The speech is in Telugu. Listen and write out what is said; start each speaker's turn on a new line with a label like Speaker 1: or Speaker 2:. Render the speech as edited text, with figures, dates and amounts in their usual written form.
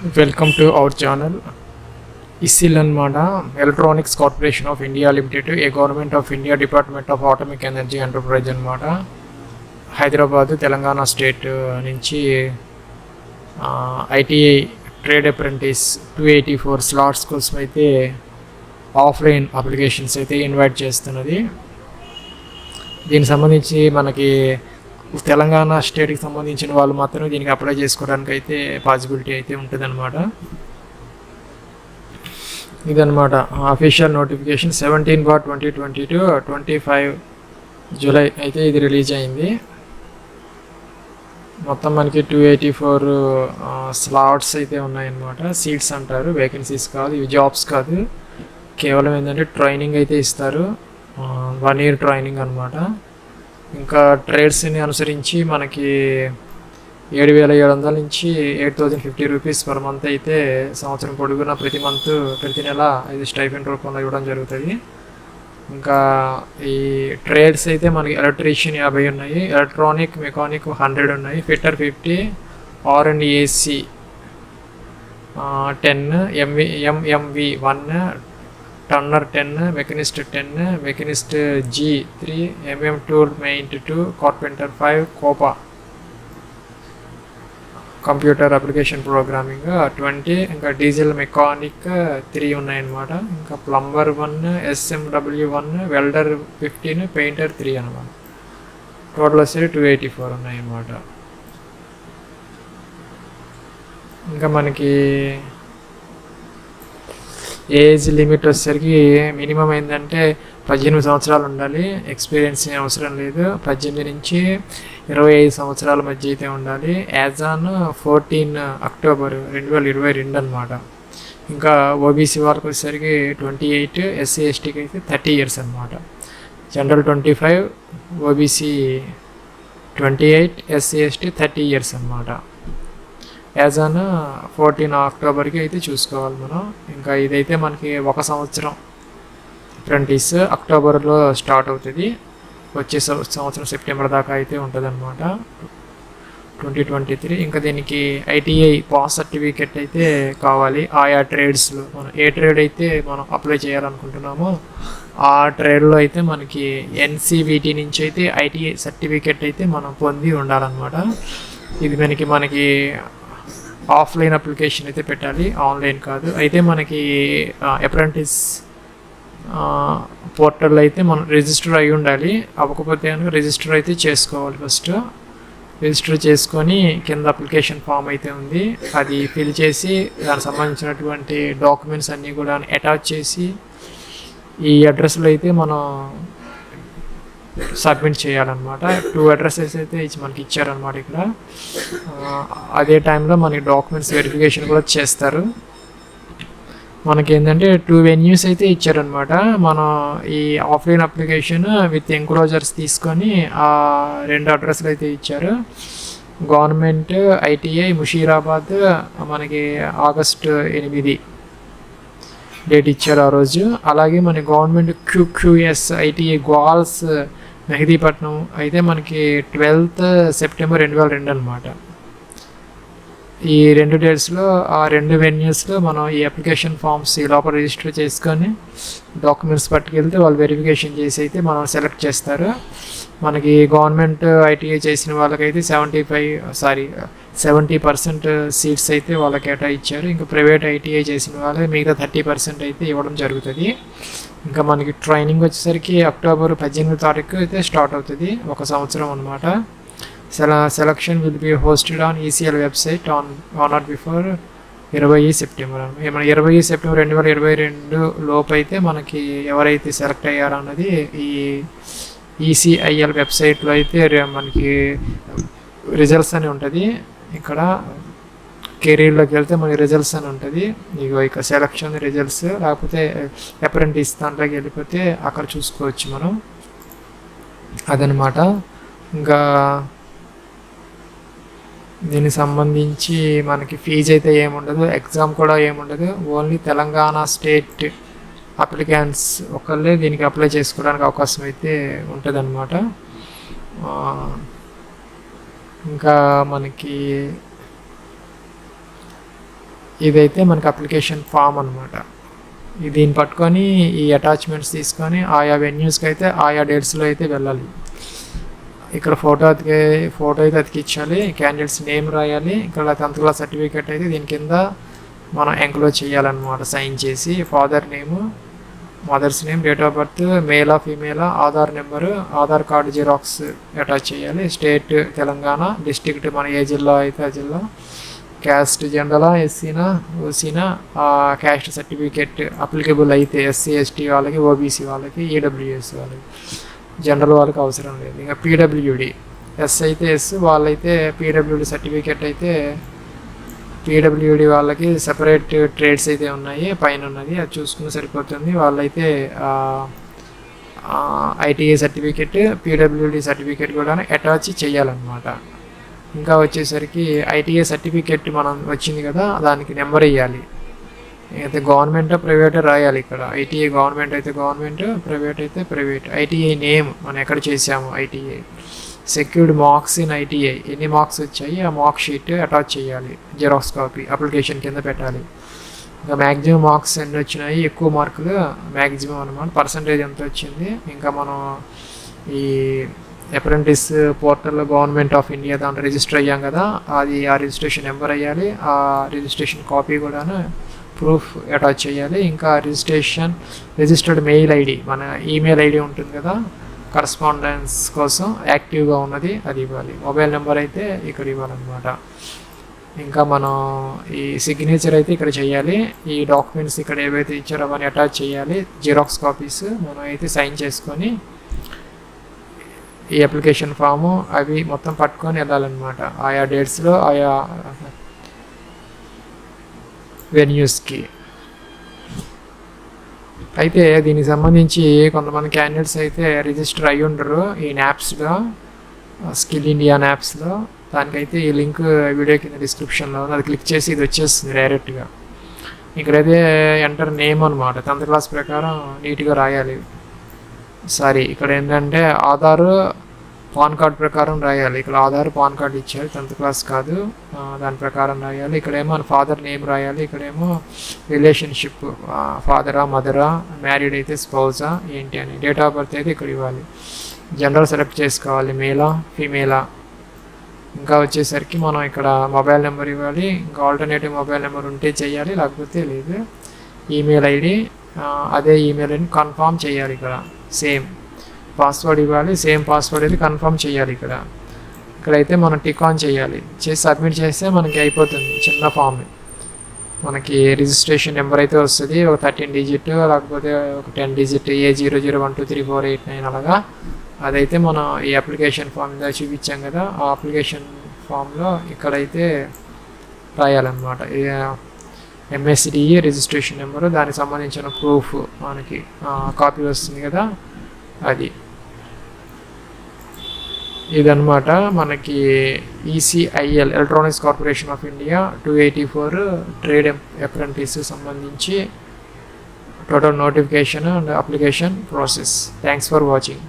Speaker 1: Welcome to our channel. ECIL అనమాట electronics corporation of India limited, A government of India department of atomic energy enterprise అనమాట. హైదరాబాద్ తెలంగాణ స్టేట్ నుంచి ఐటీఐ ట్రేడ్ అప్రెంటిస్ 284 స్లాట్స్ కోసం అయితే ఆఫ్లైన్ అప్లికేషన్స్ అయితే ఇన్వైట్ చేస్తున్నది. దీనికి సంబంధించి మనకి తెలంగాణ స్టేట్కి సంబంధించిన వాళ్ళు మాత్రం దీనికి అప్లై చేసుకోవడానికి అయితే పాసిబిలిటీ అయితే ఉంటుంది అనమాట. ఇదనమాట అఫీషియల్ నోటిఫికేషన్ 17/2022 25 జూలై అయితే ఇది రిలీజ్ అయింది. మొత్తం మనకి 284 స్లాట్స్ అయితే ఉన్నాయన్నమాట. సీట్స్ అంటారు, వేకెన్సీస్ కాదు, ఇవి జాబ్స్ కాదు. కేవలం ఏంటంటే ట్రైనింగ్ అయితే ఇస్తారు, 1 year ట్రైనింగ్ అనమాట. ఇంకా ట్రేడ్స్ని అనుసరించి మనకి 7,700 నుంచి 8,050 రూపీస్ పర్ మంత్ అయితే సంవత్సరం పొడుగున ప్రతి నెల ఇది స్టైపెండ్ రూపంలో ఇవ్వడం జరుగుతుంది. ఇంకా ఈ ట్రేడ్స్ అయితే మనకి ఎలక్ట్రీషియన్ 50 ఉన్నాయి, ఎలక్ట్రానిక్ మెకానిక్ 100 ఉన్నాయి, fitter 50, R&AC 10, MMV 1, turner 10, machinist 10, machinist G 3, MM tool maint 2, carpenter 5, COPA computer application programming 20, ఇంకా డీజిల్ మెకానిక్ 3 ఉన్నాయన్నమాట. ఇంకా ప్లంబర్ 1, SMW 1, వెల్డర్ 15, పెయింటర్ 3 అనమాట. టోటల్ వచ్చి 284 ఉన్నాయన్నమాట. ఇంకా మనకి ఏజ్ లిమిట్ వచ్చేసరికి మినిమం ఏంటంటే 18 సంవత్సరాలు ఉండాలి, ఎక్స్పీరియన్స్ అవసరం లేదు. 18 నుంచి 25 సంవత్సరాల మధ్య అయితే ఉండాలి. యాజ్ ఆన్ 14 అక్టోబర్ 2022 అనమాట. ఇంకా ఓబీసీ వాళ్ళకి వచ్చేసరికి 28, SC STకి అయితే 30 years అనమాట. General 25, OBC 28, SC ST 30 years అనమాట. యాజ్ ఆన్ 14 అక్టోబర్కి అయితే చూసుకోవాలి మనం. ఇంకా ఇదైతే మనకి 1 సంవత్సరం అప్రెంటిస్ అక్టోబర్లో స్టార్ట్ అవుతుంది, వచ్చే సంవత్సరం సెప్టెంబర్ దాకా అయితే ఉంటుంది అనమాట 2023. ఇంకా దీనికి ఐటీఐ పాస్ సర్టిఫికెట్ అయితే కావాలి. ఆయా ట్రేడ్స్లో మనం ఏ ట్రేడ్ అయితే మనం అప్లై చేయాలనుకుంటున్నామో ఆ ట్రేడ్లో అయితే మనకి NCVT నుంచి అయితే ఐటీఐ సర్టిఫికెట్ అయితే మనం పొంది ఉండాలన్నమాట. ఇది మనకి ఆఫ్లైన్ అప్లికేషన్ అయితే పెట్టాలి, ఆన్లైన్ కాదు. అయితే మనకి అప్రెంటిస్ పోర్టల్ అయితే మనం రిజిస్టర్ అయి ఉండాలి. అవ్వకపోతే కనుక రిజిస్టర్ అయితే చేసుకోవాలి. ఫస్ట్ రిజిస్టర్ చేసుకొని కింద అప్లికేషన్ ఫామ్ అయితే ఉంది, అది ఫిల్ చేసి దానికి సంబంధించినటువంటి డాక్యుమెంట్స్ అన్నీ కూడా అటాచ్ చేసి ఈ అడ్రస్లో అయితే మనం సబ్మిట్ చేయాలన్నమాట. 2 అడ్రసెస్ అయితే మనకి ఇచ్చారనమాట ఇక్కడ. అదే టైంలో మనకి డాక్యుమెంట్స్ వెరిఫికేషన్ కూడా చేస్తారు. మనకి ఏంటంటే 2 venues అయితే ఇచ్చారనమాట. మనం ఈ ఆఫ్లైన్ అప్లికేషన్ విత్ ఎంక్లోజర్స్ తీసుకొని ఆ 2 అడ్రస్లు అయితే ఇచ్చారు. గవర్నమెంట్ ఐటీఐ ముషీరాబాద్ మనకి ఆగస్టు 8 డేట్ ఇచ్చారు ఆ రోజు. అలాగే మన government QQS ITI goals Mehdipatnam అయితే మనకి 12th సెప్టెంబర్ 2022 అనమాట. ఈ 2 డేట్స్లో ఆ 2 venuesలో మనం ఈ అప్లికేషన్ ఫామ్స్ ఈ లోపల రిజిస్టర్ చేసుకొని డాక్యుమెంట్స్ పట్టుకెళ్తే వాళ్ళు వెరిఫికేషన్ చేసి అయితే మనం సెలెక్ట్ చేస్తారు. మనకి గవర్నమెంట్ ఐటీఐ చేసిన వాళ్ళకైతే 70% సీట్స్ అయితే వాళ్ళకి కేటాయించారు. ఇంకా ప్రైవేట్ ఐటీఐ చేసిన వాళ్ళకి మిగతా 30% అయితే ఇవ్వడం జరుగుతుంది. ఇంకా మనకి ట్రైనింగ్ వచ్చేసరికి అక్టోబర్ 18వ తారీఖు అయితే స్టార్ట్ అవుతుంది, 1 సంవత్సరం అనమాట. Selection will be hosted on ECIL website on are before 20 September. మన 20 సెప్టెంబర్ 2022 లోపు అయితే మనకి ఎవరైతే సెలెక్ట్ అయ్యారో అన్నది ఈ ECIL వెబ్సైట్లో అయితే మనకి రిజల్ట్స్ అని ఉంటుంది. ఇక్కడ కెరీర్లోకి వెళ్తే మనకి రిజల్ట్స్ అని ఉంటుంది. ఇక సెలక్షన్ రిజల్ట్స్, లేకపోతే అప్రెంటిస్ దాంట్లోకి వెళ్ళిపోతే అక్కడ చూసుకోవచ్చు మనం. అదనమాట. ఇంకా దీనికి సంబంధించి మనకి ఫీజు అయితే ఏముండదు, ఎగ్జామ్ కూడా ఏముండదు. ఓన్లీ తెలంగాణ స్టేట్ అప్లికెంట్స్ ఒకళ్ళే దీనికి అప్లై చేసుకోవడానికి అవకాశం అయితే ఉంటుంది అనమాట. ఇంకా మనకి ఇదైతే మనకి అప్లికేషన్ ఫామ్ అనమాట. దీన్ని పట్టుకొని ఈ అటాచ్మెంట్స్ తీసుకొని ఆయా వెన్యూస్కి అయితే ఆయా డేట్స్లో అయితే వెళ్ళాలి. ఇక్కడ ఫోటో అయితే అతికించాలి, క్యాండిడేట్స్ నేమ్ రాయాలి. ఇక్కడ 10th క్లాస్ సర్టిఫికేట్ అయితే దీని కింద మనం ఎంక్లోజ్ చేయాలన్నమాట, సైన్ చేసి. Father name, mother's name, date of birth, మేలా ఫీమేలా, Aadhaar number, Aadhaar card xerox attach చేయాలి. స్టేట్ తెలంగాణ, డిస్ట్రిక్ట్ మన ఏ జిల్లా అయితే ఆ జిల్లా, క్యాస్ట్ జనరలా, ఎస్సీనా, ఓసీనా, క్యాస్ట్ సర్టిఫికేట్ అప్లికబుల్ అయితే ఎస్సీ ఎస్టీ వాళ్ళకి, ఓబీసీ వాళ్ళకి, ఈడబ్ల్యూఎస్ వాళ్ళకి, జనరల్ వాళ్ళకి అవసరం లేదు. ఇంకా పీడబ్ల్యూడి, ఎస్ అయితే ఎస్, వాళ్ళైతే పీడబ్ల్యూడి సర్టిఫికేట్ అయితే పీడబ్ల్యూడి వాళ్ళకి సెపరేట్ ట్రేడ్స్ అయితే ఉన్నాయి పైన ఉన్నది, అది చూసుకుని సరిపోతుంది. వాళ్ళైతే ఐటీఐ సర్టిఫికేట్, పీడబ్ల్యూడి సర్టిఫికేట్ కూడా అటాచ్ చేయాలన్నమాట. ఇంకా వచ్చేసరికి ఐటీఐ సర్టిఫికేట్ మనం వచ్చింది కదా, దానికి నెంబర్ వేయాలి. అయితే గవర్నమెంట్ ప్రైవేట్ రాయాలి. ఇక్కడ ఐటీఐ గవర్నమెంట్ అయితే గవర్నమెంట్, ప్రైవేట్ అయితే ప్రైవేట్. ఐటీఐ నేమ్ మనం ఎక్కడ చేసాము, ITI secured marks in ITI, ఎన్ని మార్క్స్ వచ్చాయి ఆ మార్క్ షీట్ అటాచ్ చేయాలి, జిరాక్స్ కాపీ అప్లికేషన్ కింద పెట్టాలి. ఇంకా మ్యాక్సిమం మార్క్స్ ఎన్ని వచ్చినాయి, ఎక్కువ మార్కులు మ్యాక్సిమం అనమాట, పర్సంటేజ్ ఎంత వచ్చింది. ఇంకా మనం ఈ అప్రెంటిస్ పోర్టల్లో గవర్నమెంట్ ఆఫ్ ఇండియా దాంట్లో రిజిస్టర్ అయ్యాం కదా, అది ఆ రిజిస్ట్రేషన్ నెంబర్ వేయాలి, ఆ రిజిస్ట్రేషన్ కాపీ కూడా ప్రూఫ్ అటాచ్ చేయాలి. ఇంకా రిజిస్టర్డ్ మెయిల్ ఐడి, మన ఈమెయిల్ ఐడి ఉంటుంది కదా కరస్పాండెన్స్ కోసం యాక్టివ్గా ఉన్నది, అది ఇవ్వాలి. మొబైల్ నెంబర్ అయితే ఇక్కడ ఇవ్వాలన్నమాట. ఇంకా మనం ఈ సిగ్నేచర్ అయితే ఇక్కడ చేయాలి. ఈ డాక్యుమెంట్స్ ఇక్కడ ఏవైతే ఇచ్చారో అవన్నీ అటాచ్ చేయాలి, జిరాక్స్ కాపీస్ మనం అయితే సైన్ చేసుకొని ఈ అప్లికేషన్ ఫాము అవి మొత్తం పట్టుకొని వెళ్ళాలన్నమాట ఆయా డేట్స్లో ఆయా వెన్యూస్కి. అయితే దీనికి సంబంధించి కొంతమంది క్యాండిడేట్స్ అయితే రిజిస్టర్ అయ్యి ఉండరు ఈ యాప్స్లో, స్కిల్ ఇండియా యాప్స్లో. దానికైతే ఈ లింక్ వీడియో కింద డిస్క్రిప్షన్లో, అది క్లిక్ చేసి ఇది వచ్చేస్తుంది డైరెక్ట్గా. ఇక్కడైతే ఎంటర్ నేమ్ అనమాట, 10th క్లాస్ ప్రకారం నీట్గా రాయాలి. సారీ, ఇక్కడ ఏంటంటే ఆధార్ పాన్ కార్డ్ ప్రకారం రాయాలి. ఇక్కడ ఆధార్ పాన్ కార్డు ఇచ్చారు, 10th క్లాస్ కాదు, దాని ప్రకారం రాయాలి. ఇక్కడేమో ఫాదర్ నేమ్ రాయాలి, ఇక్కడేమో రిలేషన్షిప్, ఫాదరా మదరా, మ్యారీడ్ అయితే స్పౌజా ఏంటి అని. డేట్ ఆఫ్ బర్త్ అయితే ఇక్కడ ఇవ్వాలి. జనరల్ సెలెక్ట్ చేసుకోవాలి, మేలా ఫీమేలా. ఇంకా వచ్చేసరికి మనం ఇక్కడ మొబైల్ నెంబర్ ఇవ్వాలి. ఇంకా ఆల్టర్నేటివ్ మొబైల్ నెంబర్ ఉంటే చేయాలి, లేకపోతే లేదు. ఈమెయిల్ ఐడి, అదే ఈమెయిల్ ఐడిని కన్ఫర్మ్ చేయాలి. ఇక్కడ సేమ్ పాస్వర్డ్ ఇవ్వాలి, సేమ్ పాస్వర్డ్ అయితే కన్ఫర్మ్ చేయాలి. ఇక్కడైతే మనం టిక్ ఆన్ చేయాలి, చేసి సబ్మిట్ చేస్తే మనకి అయిపోతుంది. చిన్న ఫామ్, మనకి రిజిస్ట్రేషన్ నెంబర్ అయితే వస్తుంది, ఒక 13 డిజిట్ లేకపోతే ఒక 10 డిజిట్, A00123489 అలాగా. అదైతే మనం ఈ అప్లికేషన్ ఫామ్ మీద చూపించాం కదా, ఆ అప్లికేషన్ ఫామ్లో ఇక్కడైతే రాయాలన్నమాట. ఎంఎస్డిఈ రిజిస్ట్రేషన్ నెంబరు, దానికి సంబంధించిన ప్రూఫ్ మనకి కాపీ వస్తుంది కదా, అది. ఇదన్నమాట మనకి ECIL electronics corporation of India 284 trade apprentice సంబంధించి total notification and application process. Thanks for watching.